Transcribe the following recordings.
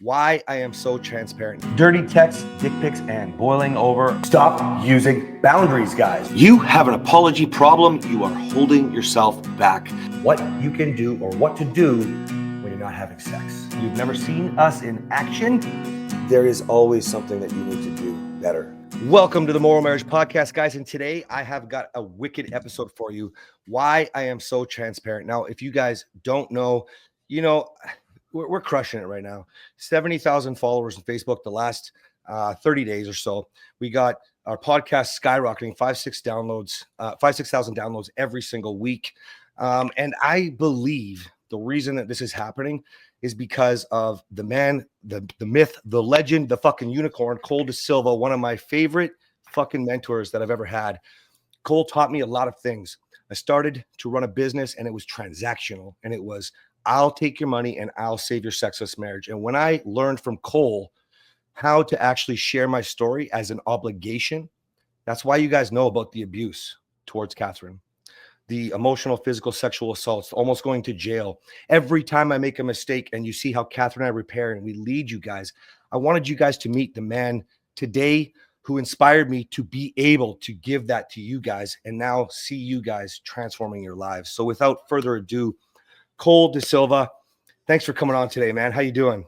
why I am so transparent. Dirty texts, dick pics, and boiling over. Stop using boundaries, guys. You have an apology problem. You are holding yourself back. What you can do or what to do when you're not having sex. You've never seen us in action. There is always something that you need to do better. Welcome to the Morrow Marriage podcast, guys. And today I have got a wicked episode for you. Why I am so transparent. Now, if you guys don't know, we're crushing it right now. 70,000 followers on Facebook the last 30 days or so. We got our podcast skyrocketing, 6,000 downloads every single week. And I believe the reason that this is happening is because of the man, the myth, the legend, the fucking unicorn, Cole DaSilva, one of my favorite fucking mentors that I've ever had. Cole taught me a lot of things. I started to run a business and it was transactional, and it was, I'll take your money and I'll save your sexless marriage. And when I learned from Cole how to actually share my story as an obligation, that's why you guys know about the abuse towards Kathryn, the emotional, physical, sexual assaults, almost going to jail. Every time I make a mistake and you see how Kathryn and I repair and we lead you guys, I wanted you guys to meet the man today who inspired me to be able to give that to you guys and now see you guys transforming your lives. So without further ado, Cole DaSilva, thanks for coming on today, man. How you doing?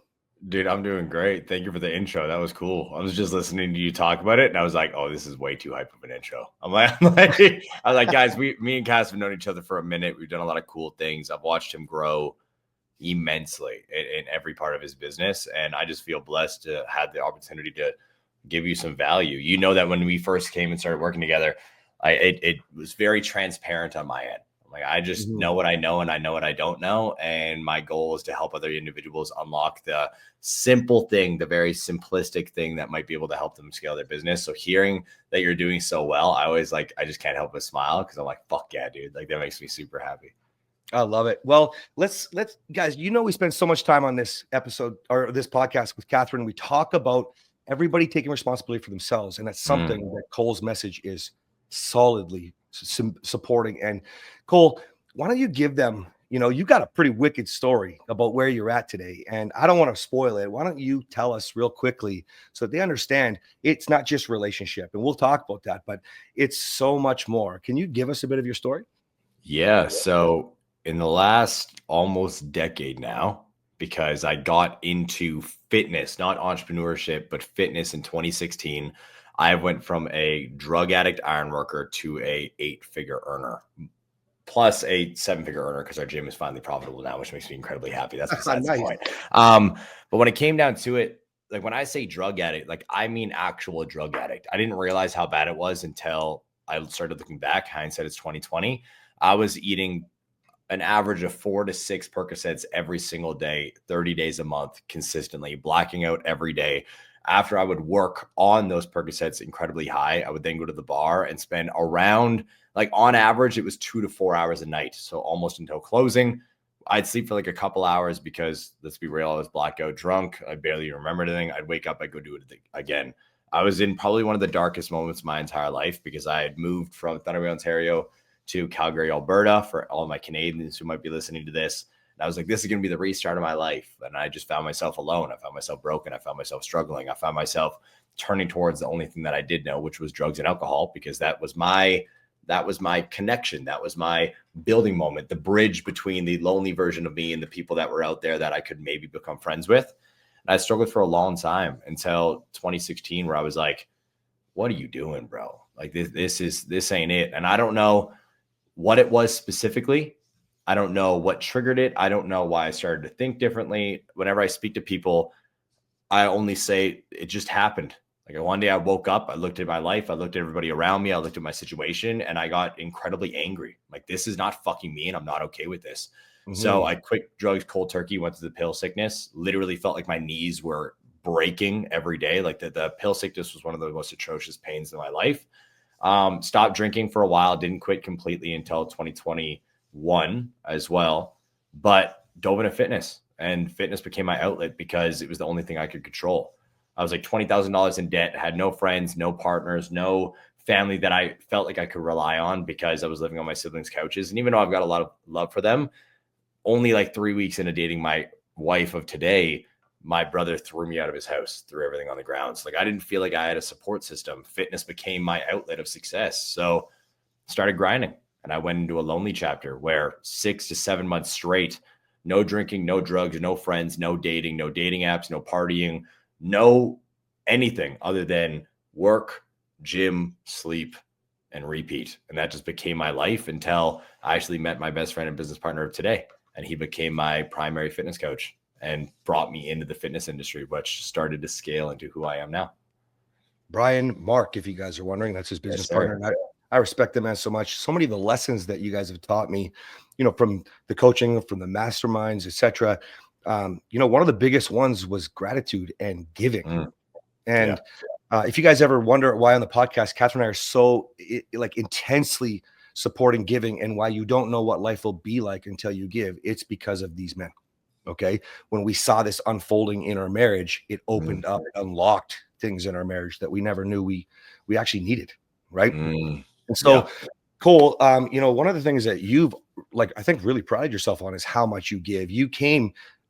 Dude, I'm doing great. Thank you for the intro. That was cool. I was just listening to you talk about it, and I was like, "Oh, this is way too hype of an intro." I was like, guys, me and Cass have known each other for a minute. We've done a lot of cool things. I've watched him grow immensely in every part of his business, and I just feel blessed to have the opportunity to give you some value. You know that when we first came and started working together, it was very transparent on my end. Like, I just know what I know and I know what I don't know. And my goal is to help other individuals unlock the simple thing, the very simplistic thing that might be able to help them scale their business. So hearing that you're doing so well, I just can't help but smile because I'm like, fuck yeah, dude. Like, that makes me super happy. I love it. Well, let's guys, we spend so much time on this episode or this podcast with Kathryn. We talk about everybody taking responsibility for themselves. And that's something that Cole's message is solidly supporting. And Cole, why don't you give them, you got a pretty wicked story about where you're at today, and I don't want to spoil it. Why don't you tell us real quickly so that they understand it's not just relationship, and we'll talk about that, but it's so much more. Can you give us a bit of your story? Yeah. So in the last almost decade now, because I got into fitness, not entrepreneurship, but fitness in 2016, I went from a drug addict iron worker to a 8-figure earner, plus a 7-figure earner, because our gym is finally profitable now, which makes me incredibly happy. That's besides the point. But when it came down to it, like, when I say drug addict, like, I mean actual drug addict. I didn't realize how bad it was until I started looking back. Hindsight is 2020. I was eating an average of 4 to 6 Percocets every single day, 30 days a month, consistently, blacking out every day. After I would work on those Percocets incredibly high, I would then go to the bar and spend around, like, on average, it was 2 to 4 hours a night. So almost until closing. I'd sleep for like a couple hours because, let's be real, I was blackout drunk. I barely remember anything. I'd wake up, I'd go do it again. I was in probably one of the darkest moments of my entire life because I had moved from Thunder Bay, Ontario to Calgary, Alberta, for all my Canadians who might be listening to this. I was like, this is going to be the restart of my life. And I just found myself alone. I found myself broken. I found myself struggling. I found myself turning towards the only thing that I did know, which was drugs and alcohol, because that was my connection. That was my building moment, the bridge between the lonely version of me and the people that were out there that I could maybe become friends with. And I struggled for a long time until 2016, where I was like, what are you doing, bro? Like, this ain't it. And I don't know what it was specifically. I don't know what triggered it. I don't know why I started to think differently. Whenever I speak to people, I only say it just happened. Like, one day I woke up, I looked at my life, I looked at everybody around me, I looked at my situation, and I got incredibly angry. Like, this is not fucking me, and I'm not okay with this. So I quit drugs cold turkey, went to the pill sickness, literally felt like my knees were breaking every day. Like, the pill sickness was one of the most atrocious pains in my life. Stopped drinking for a while, didn't quit completely until 2021 as well, but dove into fitness, and fitness became my outlet because it was the only thing I could control. I was like $20,000 in debt, had no friends, no partners, no family that I felt like I could rely on because I was living on my siblings' couches. And even though I've got a lot of love for them, only like 3 weeks into dating my wife of today, my brother threw me out of his house, threw everything on the ground. So like, I didn't feel like I had a support system. Fitness became my outlet of success. So started grinding, and I went into a lonely chapter where 6 to 7 months straight, no drinking, no drugs, no friends, no dating apps, no partying, no anything other than work, gym, sleep, and repeat. And that just became my life until I actually met my best friend and business partner of today. And he became my primary fitness coach and brought me into the fitness industry, which started to scale into who I am now. Brian Mark, if you guys are wondering, that's his business partner. And I respect the man so much. So many of the lessons that you guys have taught me, from the coaching, from the masterminds, etc. One of the biggest ones was gratitude and giving. And if you guys ever wonder why on the podcast, Kathryn and I are so intensely supporting giving, and why you don't know what life will be like until you give, it's because of these men. Okay. When we saw this unfolding in our marriage, it opened up, unlocked things in our marriage that we never knew we actually needed. Right. And so, Cole, one of the things that you've I think really prided yourself on is how much you give.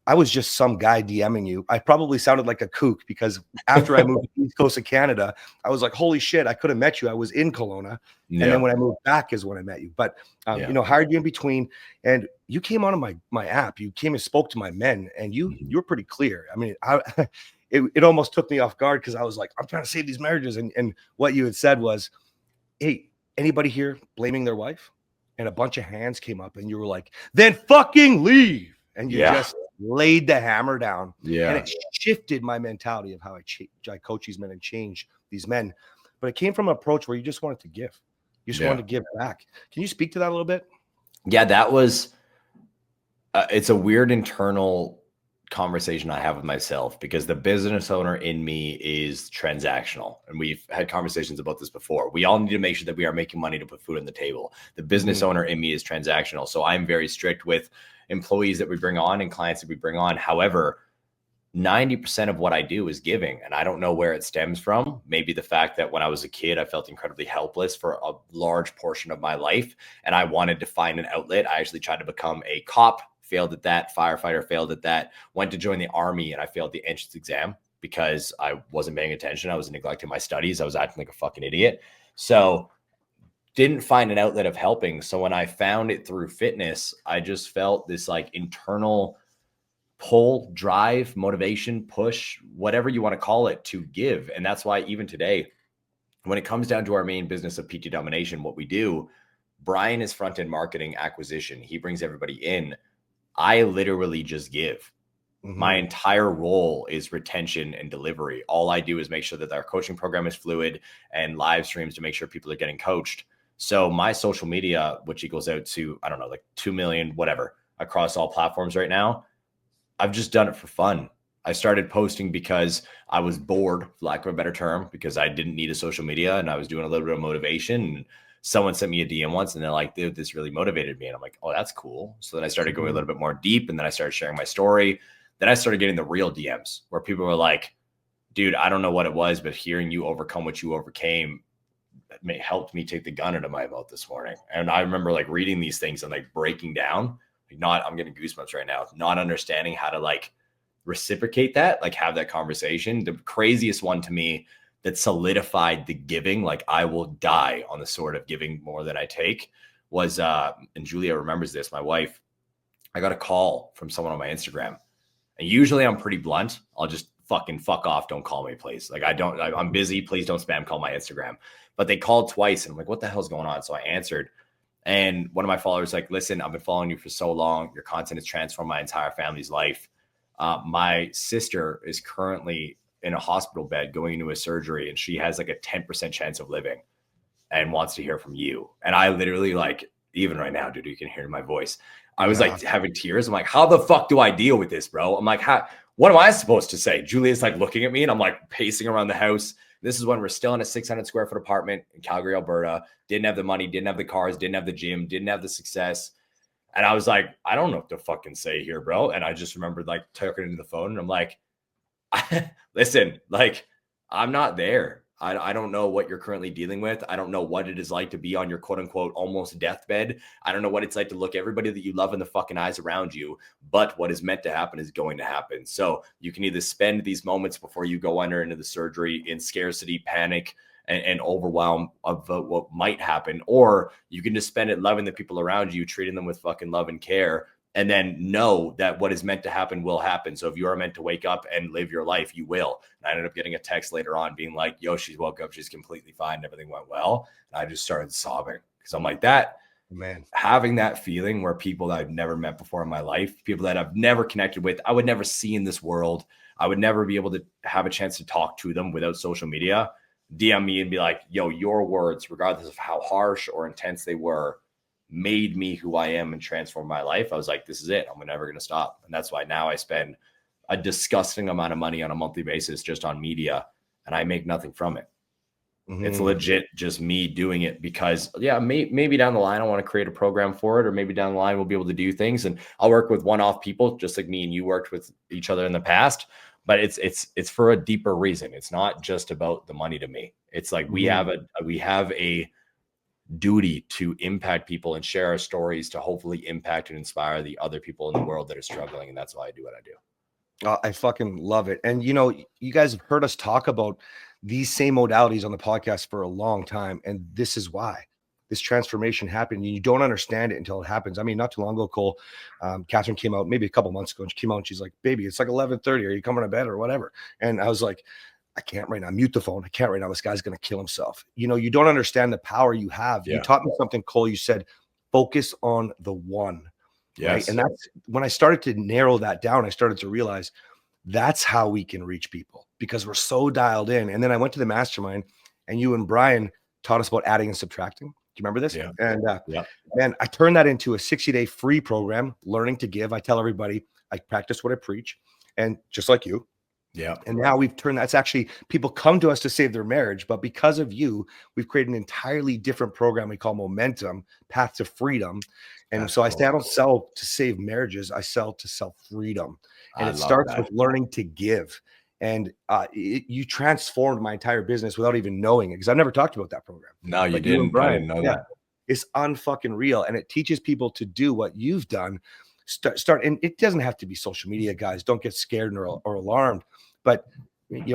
I was just some guy DMing you. I probably sounded like a kook because after I moved to the East Coast of Canada, I was like, holy shit, I could have met you. I was in Kelowna. And then when I moved back is when I met you. But, hired you in between, and you came on my app. You came and spoke to my men, and you were pretty clear. I mean, it almost took me off guard because I was like, I'm trying to save these marriages. And what you had said was, hey, anybody here blaming their wife? And a bunch of hands came up, and you were like, then fucking leave. And you just laid the hammer down. And it shifted my mentality of how I coach these men and change these men. But it came from an approach where you just wanted to give. You just wanted to give back. Can you speak to that a little bit? Yeah, that was, it's a weird internal conversation I have with myself, because the business owner in me is transactional. And we've had conversations about this before. We all need to make sure that we are making money to put food on the table. The business owner in me is transactional. So I'm very strict with employees that we bring on and clients that we bring on. However, 90% of what I do is giving, and I don't know where it stems from. Maybe the fact that when I was a kid, I felt incredibly helpless for a large portion of my life, and I wanted to find an outlet. I actually tried to become a cop, failed at that, firefighter, failed at that, went to join the army, and I failed the entrance exam because I wasn't paying attention. I was neglecting my studies. I was acting like a fucking idiot. So didn't find an outlet of helping. So when I found it through fitness, I just felt this internal pull, drive, motivation, push, whatever you want to call it, to give. And that's why even today, when it comes down to our main business of PT Domination, what we do, Brian is front-end marketing acquisition. He brings everybody in. I literally just give. My entire role is retention and delivery. All I do is make sure that our coaching program is fluid and live streams to make sure people are getting coached. So my social media, which equals out to, 2 million, whatever, across all platforms right now, I've just done it for fun. I started posting because I was bored, for lack of a better term, because I didn't need a social media and I was doing a little bit of motivation. And someone sent me a DM once and they're like, dude, this really motivated me. And I'm like, oh, that's cool. So then I started going a little bit more deep, and then I started sharing my story. Then I started getting the real DMs where people were like, dude, I don't know what it was, but hearing you overcome what you overcame helped me take the gun out of my mouth this morning. And I remember reading these things and breaking down, I'm getting goosebumps right now, not understanding how to reciprocate that, have that conversation. The craziest one to me that solidified the giving, I will die on the sword of giving more than I take, was, and Julia remembers this, my wife, I got a call from someone on my Instagram. And usually I'm pretty blunt. I'll just fucking fuck off. Don't call me, please. I'm busy. Please don't spam call my Instagram. But they called twice and I'm like, what the hell's going on? So I answered. And one of my followers listen, I've been following you for so long. Your content has transformed my entire family's life. My sister is currently in a hospital bed going into a surgery, and she has a 10% chance of living and wants to hear from you. And I literally even right now, dude, you can hear my voice. I was having tears. I'm like, how the fuck do I deal with this, bro? I'm like, what am I supposed to say? Julia's looking at me and I'm pacing around the house. This is when we're still in a 600 square foot apartment in Calgary, Alberta. Didn't have the money, didn't have the cars, didn't have the gym, didn't have the success. And I was like, I don't know what to fucking say here, bro. And I just remembered talking into the phone and I'm like, listen, I'm not there. I don't know what you're currently dealing with. I don't know what it is like to be on your quote unquote almost deathbed. I don't know what it's like to look everybody that you love in the fucking eyes around you. But what is meant to happen is going to happen. So you can either spend these moments before you go under into the surgery in scarcity, panic, and overwhelm of what might happen, or you can just spend it loving the people around you, treating them with fucking love and care, and then know that what is meant to happen will happen. So if you are meant to wake up and live your life, you will. And I ended up getting a text later on being like, yo, she's woke up, she's completely fine, everything went well. And I just started sobbing because I'm like, that, man, having that feeling where people that I've never met before in my life, people that I've never connected with, I would never see in this world, I would never be able to have a chance to talk to them without social media, DM me and be like, yo, your words, regardless of how harsh or intense they were, made me who I am and transformed my life. I was like, this is it. I'm never going to stop. And that's why now I spend a disgusting amount of money on a monthly basis just on media, and I make nothing from it. Mm-hmm. It's legit just me doing it because, yeah, maybe down the line I want to create a program for it, or maybe down the line we'll be able to do things, and I'll work with one-off people just like me and you worked with each other in the past. But it's for a deeper reason. It's not just about the money to me. It's like we have a duty to impact people and share our stories to hopefully impact and inspire the other people in the world that are struggling. And that's why I do what I do. I fucking love it. And you guys have heard us talk about these same modalities on the podcast for a long time. And this is why this transformation happened. You don't understand it until it happens. I mean, not too long ago, Cole, Kathryn came out maybe a couple months ago, and she came out and she's like, baby, it's like 11:30. Are you coming to bed or whatever? And I was like, I can't right now. Mute the phone. I can't right now. This guy's going to kill himself. You don't understand the power you have. Yeah. You taught me something, Cole. You said, focus on the one. Yes. Right? And that's when I started to narrow that down. I started to realize that's how we can reach people, because we're so dialed in. And then I went to the mastermind, and you and Brian taught us about adding and subtracting. Do you remember this? Yeah. And man, I turned that into a 60-day free program, Learning to Give. I tell everybody I practice what I preach, and just like you. Yeah. And now we've turned, that's actually, people come to us to save their marriage, but because of you, we've created an entirely different program we call Momentum, Path to Freedom. And that's so cool. I don't sell to save marriages. I sell to sell freedom. And it starts with learning to give. And you transformed my entire business without even knowing it, because I've never talked about that program. No, you didn't. I didn't know that. It's unfucking real. And it teaches people to do what you've done. Start, and it doesn't have to be social media, guys. Don't get scared or alarmed. But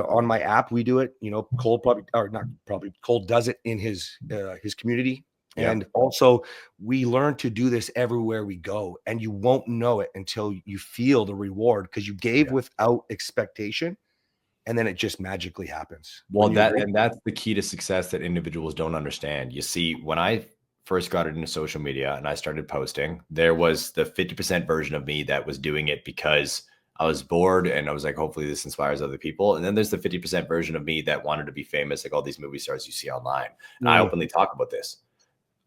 on my app, we do it. Cole Cole does it in his community. Yeah. And also we learn to do this everywhere we go, and you won't know it until you feel the reward, because you gave without expectation, and then it just magically happens. Well, that's the key to success that individuals don't understand. You see, when I first got into social media and I started posting, there was the 50% version of me that was doing it because I was bored and I was like, hopefully this inspires other people. And then there's the 50% version of me that wanted to be famous, like all these movie stars you see online. And I openly talk about this.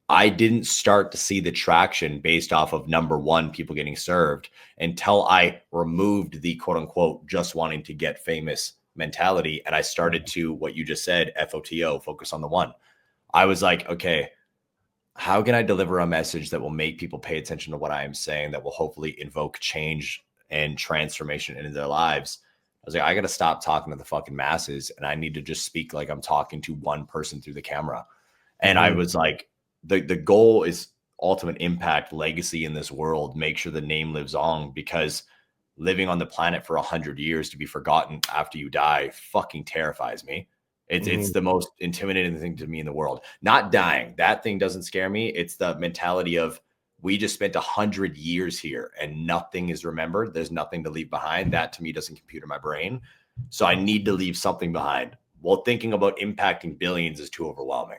I didn't start to see the traction based off of number one, people getting served, until I removed the quote unquote just wanting to get famous mentality. And I started to, what you just said, FOTO, focus on the one. I was like, okay, how can I deliver a message that will make people pay attention to what I am saying, that will hopefully invoke change and transformation into their lives? I was like, I got to stop talking to the fucking masses, and I need to just speak like I'm talking to one person through the camera. And I was like, the goal is ultimate impact, legacy in this world, make sure the name lives on, because living on the planet for 100 years to be forgotten after you die fucking terrifies me. It's the most intimidating thing to me in the world. Not dying, that thing doesn't scare me. It's the mentality of, we just spent 100 years here and nothing is remembered. There's nothing to leave behind. That to me doesn't compute in my brain. So I need to leave something behind. Well, thinking about impacting billions is too overwhelming.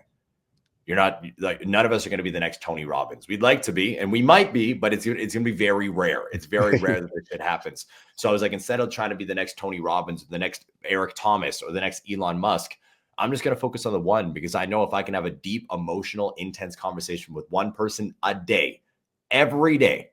You're not, like, none of us are going to be the next Tony Robbins. We'd like to be, and we might be, but it's going to be very rare. It's very rare that it happens. So I was like, instead of trying to be the next Tony Robbins, the next Eric Thomas, or the next Elon Musk, I'm just going to focus on the one, because I know if I can have a deep, emotional, intense conversation with one person a day, every day,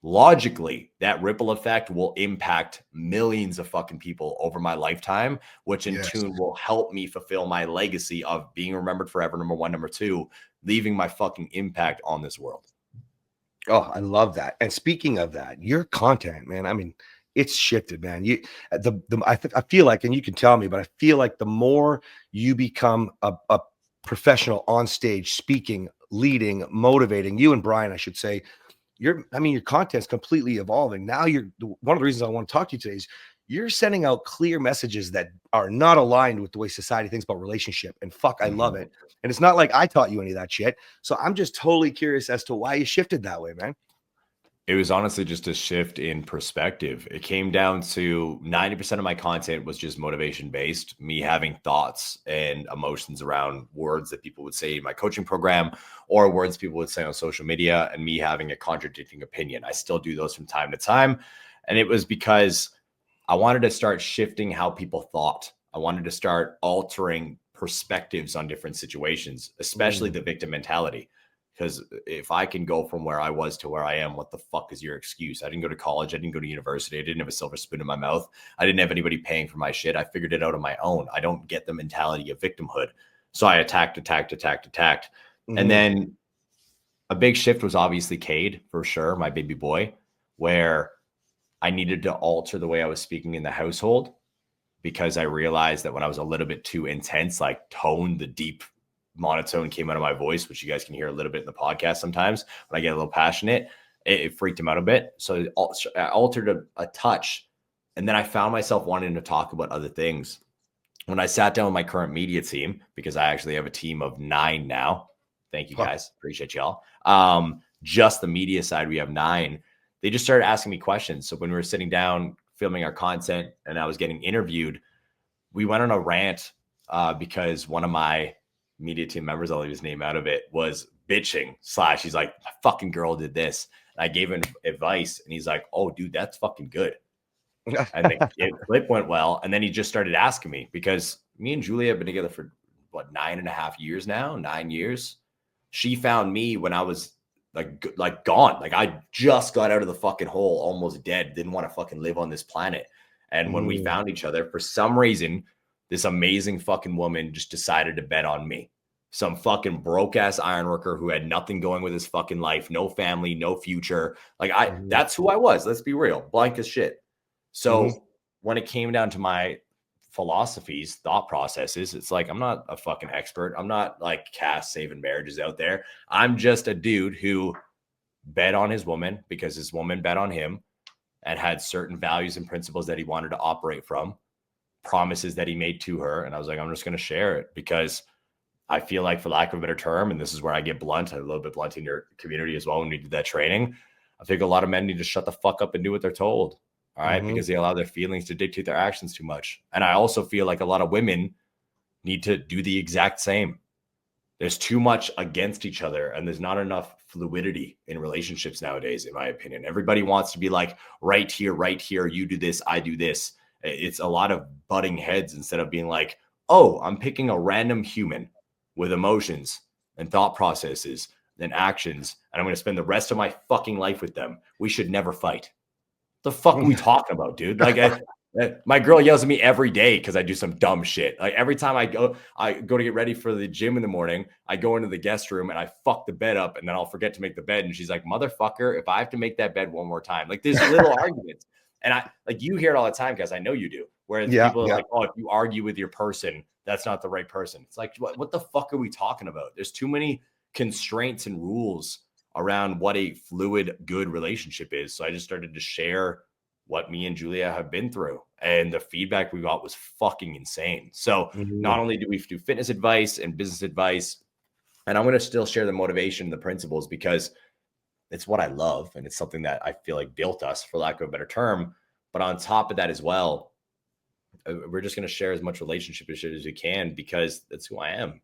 logically, that ripple effect will impact millions of fucking people over my lifetime, which in turn will help me fulfill my legacy of being remembered forever, number one. Number two, leaving my fucking impact on this world. Oh, I love that. And speaking of that, your content, man, I mean, it's shifted, man. I feel like, and you can tell me, but I feel like the more you become a professional on stage, speaking, leading, motivating, you and Brian, I should say, your content's completely evolving. Now one of the reasons I want to talk to you today is you're sending out clear messages that are not aligned with the way society thinks about relationship. And fuck, I love it. And it's not like I taught you any of that shit. So I'm just totally curious as to why you shifted that way, man. It was honestly just a shift in perspective. It came down to 90% of my content was just motivation based, me having thoughts and emotions around words that people would say in my coaching program or words people would say on social media, and me having a contradicting opinion. I still do those from time to time. And it was because I wanted to start shifting how people thought. I wanted to start altering perspectives on different situations, especially the victim mentality. Because if I can go from where I was to where I am, what the fuck is your excuse? I didn't go to college. I didn't go to university. I didn't have a silver spoon in my mouth. I didn't have anybody paying for my shit. I figured it out on my own. I don't get the mentality of victimhood. So I attacked. And then a big shift was obviously Cade, for sure, my baby boy, where I needed to alter the way I was speaking in the household, because I realized that when I was a little bit too intense, like the deep monotone came out of my voice, which you guys can hear a little bit in the podcast sometimes when I get a little passionate, it freaked him out a bit. So I altered a touch. And then I found myself wanting to talk about other things. When I sat down with my current media team, because I actually have a team of 9 now. Thank you guys. Appreciate y'all. Just the media side, we have 9. They just started asking me questions. So when we were sitting down filming our content and I was getting interviewed, we went on a rant because one of my media team members, I'll leave his name out of it, was bitching / he's like, my fucking girl did this. And I gave him advice and he's like, oh dude, that's fucking good. And the clip went well. And then he just started asking me, because me and Julia have been together for 9.5 years now, 9 years. She found me when I was like gone. Like I just got out of the fucking hole, almost dead, didn't want to fucking live on this planet. And when we found each other, for some reason, this amazing fucking woman just decided to bet on me. Some fucking broke ass ironworker who had nothing going with his fucking life, no family, no future. Like that's who I was. Let's be real, blank as shit. So when it came down to my philosophies, thought processes, it's like, I'm not a fucking expert. I'm not like Cass saving marriages out there. I'm just a dude who bet on his woman because his woman bet on him and had certain values and principles that he wanted to operate from, promises that he made to her. And I was like, I'm just going to share it, because I feel like, for lack of a better term, and this is where I get blunt, a little bit blunt in your community as well when we did that training, I think a lot of men need to shut the fuck up and do what they're told. All right. Because they allow their feelings to dictate their actions too much. And I also feel like a lot of women need to do the exact same. There's too much against each other, and there's not enough fluidity in relationships nowadays, in my opinion. Everybody wants to be like, right here, you do this, I do this. It's a lot of butting heads instead of being like, oh, I'm picking a random human with emotions and thought processes and actions, and I'm going to spend the rest of my fucking life with them. We should never fight. The fuck are we talking about, dude? Like, my girl yells at me every day because I do some dumb shit. Like every time I go to get ready for the gym in the morning, I go into the guest room and I fuck the bed up, and then I'll forget to make the bed. And she's like, motherfucker, if I have to make that bed one more time, like there's little arguments. And I like, you hear it all the time, guys. I know you do. Whereas people are like, oh, if you argue with your person, that's not the right person. It's like, what the fuck are we talking about? There's too many constraints and rules around what a fluid, good relationship is. So I just started to share what me and Julia have been through, and the feedback we got was fucking insane. So not only do we do fitness advice and business advice, and I'm going to still share the motivation, the principles, because it's what I love. And it's something that I feel like built us, for lack of a better term. But on top of that as well, we're just going to share as much relationship shit as we can, because that's who I am.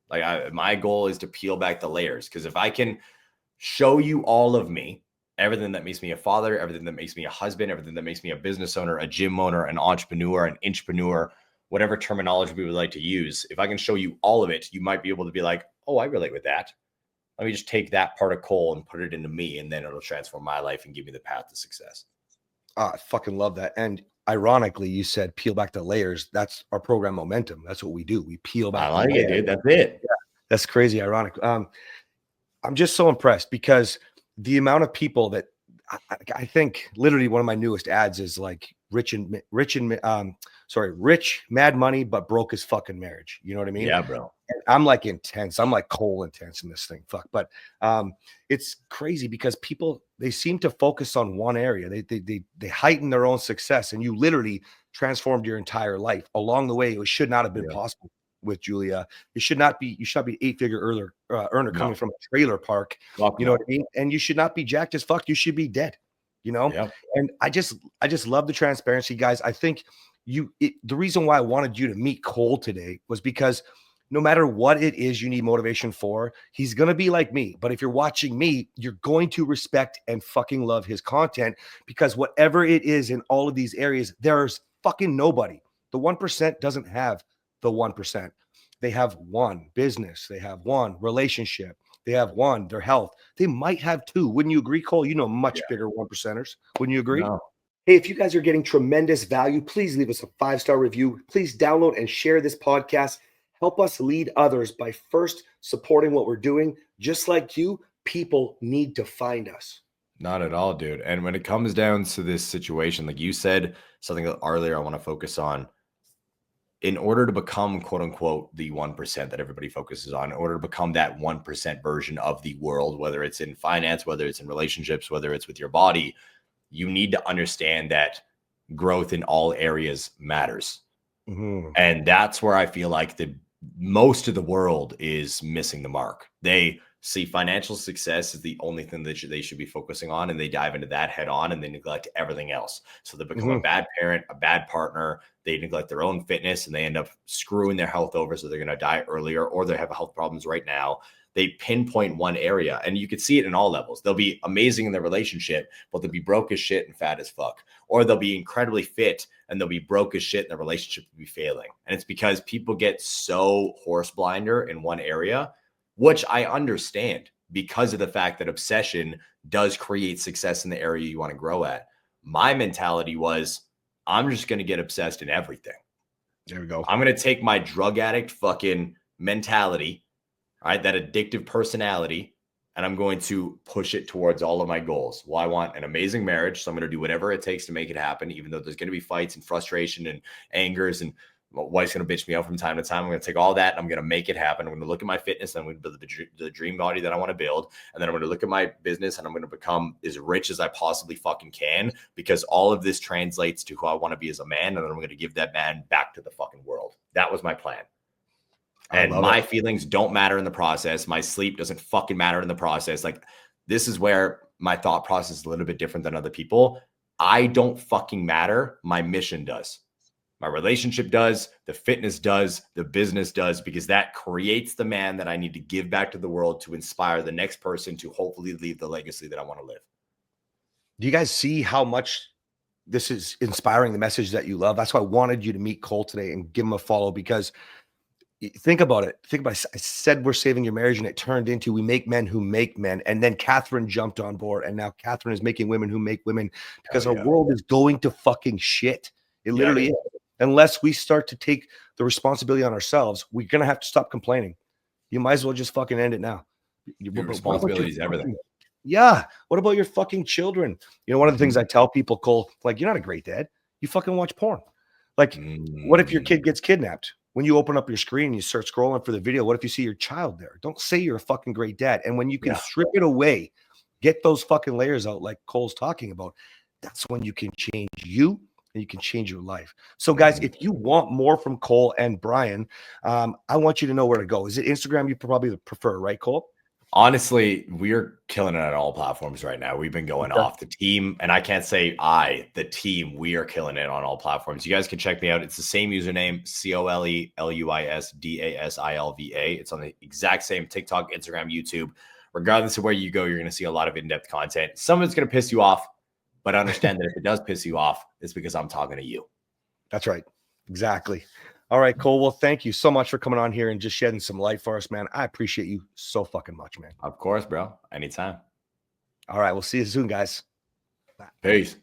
Like my goal is to peel back the layers. Because if I can show you all of me, everything that makes me a father, everything that makes me a husband, everything that makes me a business owner, a gym owner, an entrepreneur, an intrapreneur, whatever terminology we would like to use, if I can show you all of it, you might be able to be like, oh, I relate with that. Let me just take that part of Cole and put it into me, and then it'll transform my life and give me the path to success. I fucking love that. And ironically, you said peel back the layers. That's our program Momentum. That's what we do. We peel back. I like it, dude. That's it. Yeah, that's crazy ironic. I'm just so impressed, because the amount of people that I think literally one of my newest ads is like rich, mad money, but broke as fucking marriage. You know what I mean? Yeah, bro. And I'm like intense. I'm like Cole intense in this thing. Fuck. But it's crazy because people, they seem to focus on one area. They heighten their own success, and you literally transformed your entire life along the way. It should not have been possible with Julia. You should not be 8-figure earner coming from a trailer park. Fuck You know no. what I mean? And you should not be jacked as fuck. You should be dead. You know? Yep. And I just love the transparency, guys. I think the reason why I wanted you to meet Cole today was because no matter what it is you need motivation for, he's going to be like me. But if you're watching me, you're going to respect and fucking love his content, because whatever it is in all of these areas, there's fucking nobody. The 1% doesn't have the 1%. They have one business. They have one relationship. They have one, their health. They might have two. Wouldn't you agree, Cole? You know, much bigger 1%ers. Wouldn't you agree? No. Hey, if you guys are getting tremendous value, please leave us a 5-star review. Please download and share this podcast. Help us lead others by first supporting what we're doing. Just like you, people need to find us. Not at all, dude. And when it comes down to this situation, like you said, something earlier I want to focus on. In order to become, quote unquote, the 1% that everybody focuses on, in order to become that 1% version of the world, whether it's in finance, whether it's in relationships, whether it's with your body, you need to understand that growth in all areas matters. Mm-hmm. And that's where I feel like most of the world is missing the mark. They see financial success as the only thing that they should be focusing on, and they dive into that head on, and they neglect everything else. So they become a bad parent, a bad partner. They neglect their own fitness, and they end up screwing their health over, so they're going to die earlier, or they have health problems right now. They pinpoint one area, and you can see it in all levels. They'll be amazing in their relationship, but they'll be broke as shit and fat as fuck. Or they'll be incredibly fit and they'll be broke as shit and their relationship will be failing. And it's because people get so horse blinder in one area, which I understand because of the fact that obsession does create success in the area you want to grow at. My mentality was, I'm just going to get obsessed in everything. There we go. I'm going to take my drug addict fucking mentality, right, that addictive personality, and I'm going to push it towards all of my goals. Well, I want an amazing marriage, so I'm going to do whatever it takes to make it happen, even though there's going to be fights and frustration and angers, and my wife's going to bitch me out from time to time. I'm going to take all that and I'm going to make it happen. I'm going to look at my fitness and I'm going to build the dream body that I want to build. And then I'm going to look at my business and I'm going to become as rich as I possibly fucking can, because all of this translates to who I want to be as a man. And then I'm going to give that man back to the fucking world. That was my plan. And my feelings don't matter in the process. My sleep doesn't fucking matter in the process. Like, this is where my thought process is a little bit different than other people. I don't fucking matter. My mission does. My relationship does. The fitness does. The business does, because that creates the man that I need to give back to the world to inspire the next person to hopefully leave the legacy that I want to live. Do you guys see how much this is inspiring the message that you love? That's why I wanted you to meet Cole today and give him a follow, because think about it. I said we're saving your marriage, and it turned into we make men who make men. And then Kathryn jumped on board, and now Kathryn is making women who make women, because our world is going to fucking shit. It literally is. Unless we start to take the responsibility on ourselves, we're going to have to stop complaining. You might as well just fucking end it now. Your responsibility is everything. Yeah. What about your fucking children? You know, one of the things I tell people, Cole, like, you're not a great dad. You fucking watch porn. Like, what if your kid gets kidnapped? When you open up your screen and you start scrolling for the video, what if you see your child there? Don't say you're a fucking great dad. And when you can strip it away, get those fucking layers out like Cole's talking about, that's when you can change you and you can change your life. So guys, if you want more from Cole and Brian, I want you to know where to go. Is it Instagram you probably prefer, right, Cole? Honestly, we're killing it on all platforms right now. We've been going off. The team, and I can't say the team, we are killing it on all platforms. You guys can check me out. It's the same username, ColeLuisDasilva. It's on the exact same TikTok, Instagram, YouTube. Regardless of where you go, you're going to see a lot of in-depth content. Some of it's going to piss you off, but understand that if it does piss you off, it's because I'm talking to you. That's right. Exactly. All right, Cole. Well, thank you so much for coming on here and just shedding some light for us, man. I appreciate you so fucking much, man. Of course, bro. Anytime. All right. We'll see you soon, guys. Peace.